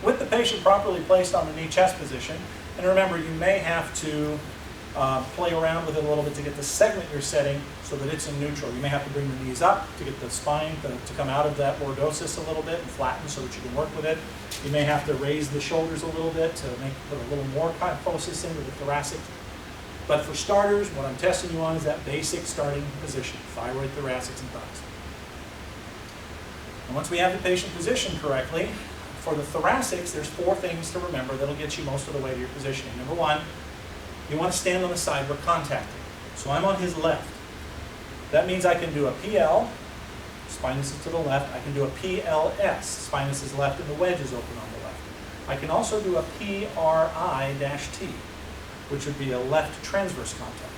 with the patient properly placed on the knee-chest position, and remember, you may have to play around with it a little bit to get the segment you're setting so that it's in neutral. You may have to bring the knees up to get the spine to come out of that lordosis a little bit and flatten so that you can work with it. You may have to raise the shoulders a little bit to put a little more kyphosis into the thoracic. But for starters, what I'm testing you on is that basic starting position, thyroid, thoracics, and thighs. And once we have the patient positioned correctly, for the thoracics, there's 4 things to remember that'll get you most of the way to your positioning. Number 1, you want to stand on the side we're contacting. So I'm on his left. That means I can do a PL, spinous is to the left. I can do a PLS, spinous is left and the wedge is open on the left. I can also do a PRI-T, which would be a left transverse contact.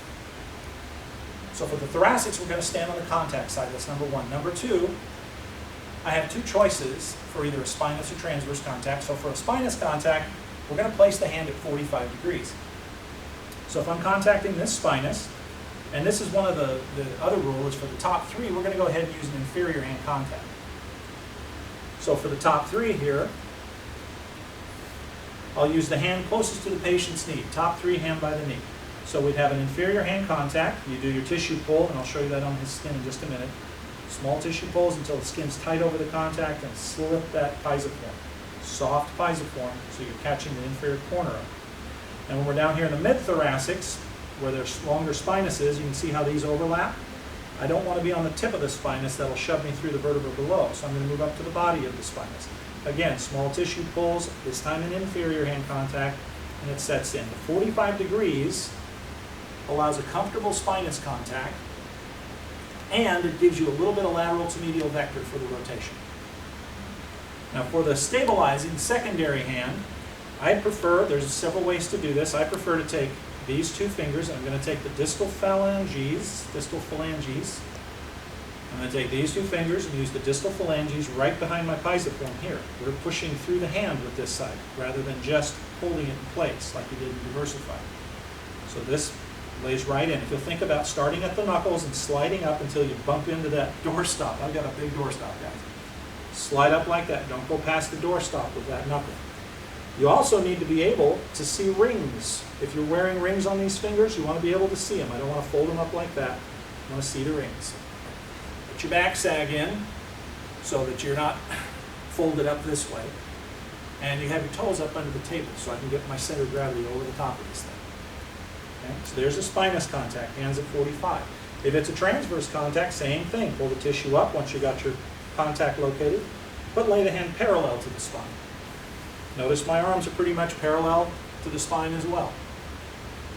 So for the thoracics, we're going to stand on the contact side. That's number 1. Number 2, I have 2 choices for either a spinous or transverse contact. So for a spinous contact, we're going to place the hand at 45 degrees. So if I'm contacting this spinous, and this is one of the other rules, for the top 3, we're going to go ahead and use an inferior hand contact. So for the top 3 here, I'll use the hand closest to the patient's knee, top 3 hand by the knee. So we'd have an inferior hand contact. You do your tissue pull, and I'll show you that on his skin in just a minute. Small tissue pulls until the skin's tight over the contact and slip that piezoform. Soft piezoform, so you're catching the inferior corner of it. And when we're down here in the mid-thoracics, where there's longer spinuses, you can see how these overlap. I don't want to be on the tip of the spinous. That'll shove me through the vertebra below. So I'm going to move up to the body of the spinous. Again, small tissue pulls, this time an inferior hand contact, and it sets in. The 45 degrees allows a comfortable spinous contact, and it gives you a little bit of lateral to medial vector for the rotation. Now for the stabilizing secondary hand, I prefer, there's several ways to do this, I prefer to take these 2 fingers, and I'm going to take the distal phalanges. I'm going to take these 2 fingers and use the distal phalanges right behind my piezoform here. We're pushing through the hand with this side, rather than just holding it in place like we did in diversified. So this lays right in. If you'll think about starting at the knuckles and sliding up until you bump into that doorstop. I've got a big doorstop, guys. Slide up like that. Don't go past the doorstop with that knuckle. You also need to be able to see rings. If you're wearing rings on these fingers, you want to be able to see them. I don't want to fold them up like that. I want to see the rings. Put your back sag in so that you're not folded up this way. And you have your toes up under the table so I can get my center of gravity over the top of this thing. Okay? So there's a spinous contact, hands at 45. If it's a transverse contact, same thing. Pull the tissue up once you got your contact located, but lay the hand parallel to the spine. Notice my arms are pretty much parallel to the spine as well.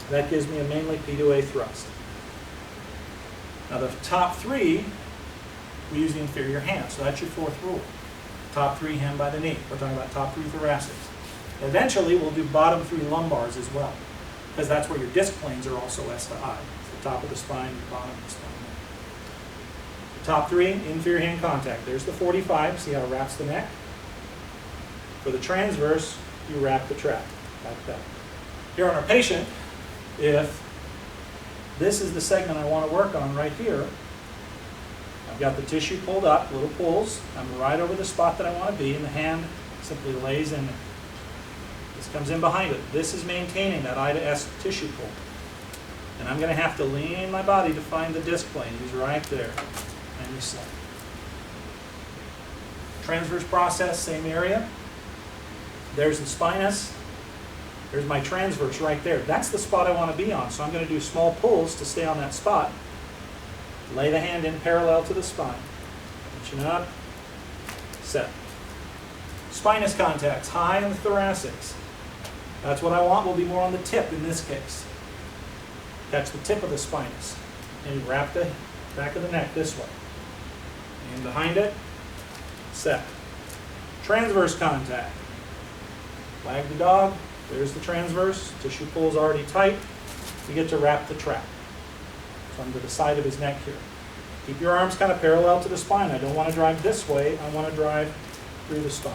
That gives me a mainly P2A thrust. Now the top 3, we use the inferior hand, so that's your 4th rule. Top 3 hand by the knee. We're talking about top 3 thoracics. Eventually we'll do bottom 3 lumbars as well, because that's where your disc planes are also S to I. It's the top of the spine, the bottom of the spine. The top 3, inferior hand contact. There's the 45, see how it wraps the neck? For the transverse, you wrap the trap, like that. Here on our patient, if this is the segment I want to work on right here, I've got the tissue pulled up, little pulls. I'm right over the spot that I want to be, and the hand simply lays in there. This comes in behind it. This is maintaining that I to S tissue pull. And I'm going to have to lean my body to find the disc plane. He's right there. And you set. Transverse process, same area. There's the spinous. There's my transverse right there. That's the spot I want to be on. So I'm going to do small pulls to stay on that spot. Lay the hand in parallel to the spine. Chin up. Set. Spinous contacts, high in the thoracics. That's what I want. Will be more on the tip in this case. Catch the tip of the spinous. And you wrap the back of the neck this way. And behind it, set. Transverse contact. Wag the dog. There's the transverse. Tissue pull's already tight. You get to wrap the trap from the side of his neck here. Keep your arms kind of parallel to the spine. I don't want to drive this way. I want to drive through the spine.